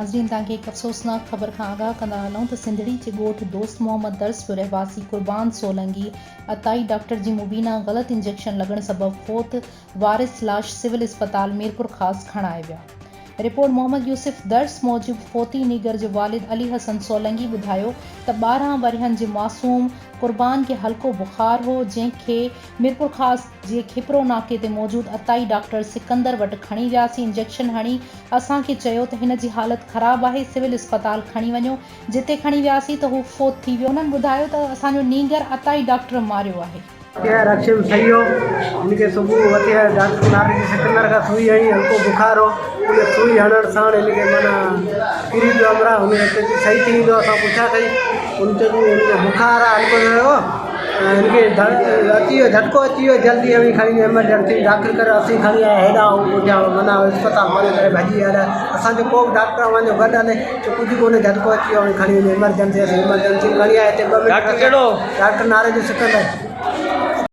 नाज़रीन तव्हांखे हिकु अफ़सोसनाक ख़बर खां आगाह कंदा हलूं त सिंधड़ी जे ॻोठ दोस्त मोहम्मद दर्स जो रहवासी कुर्बान सोलंगी अताई डॉक्टर जी मुबीना ग़लति इंजेक्शन लॻण सबबि फ़ौत वारिस लाश सिविल अस्पताल मीरपुर ख़ास खणाए विया। रिपोर्ट मोहम्मद यूसुफ दर्स मूजिब फ़ौती नीगर जो वालिद अली हसन सोलंगी ॿुधायो त 12 वरिहनि जे मासूम कुर्बान खे हल्को बुखार हो, जंहिंखे मीरपुर ख़ास जे खिपरो नाके ते मौजूद अताई डॉक्टर सिकंदर वटि खणी वियासीं। इंजेक्शन हणी असांखे चयो त हिन जी हालत ख़राब आहे, सिविल अस्पताल खणी वञो। जिते खणी वियासीं त हू फ़ौत थी वियो। उन्हनि ॿुधायो त असांजो नीगर अताई डॉक्टर मारियो आहे। रक्षम सही हो, इनके सुबह वती है डॉक्टर नारे की सिकंदर का सुई आई, हल्को बुखार हो, उन्हें सुई हणण साण इनके माना किरी जो हमरा उन्हें सही थी दो असां पुछा कई उनके बुखार हल्को रहो इनके अची झटको अची वियो जल्दी हमें खणी एमरजेंसी दाख़िल करे असीं खणी आया हेॾा पुठियां माना अस्पताल वञी करे भॼी आया। असांजो को बि डॉक्टर वञो गॾु हले त कुझु कोन्हे, झटको अची वियो खणी एमरजेंसी खणी आया हिते 2 मिंट। डॉक्टर नारे जो सिकंदर।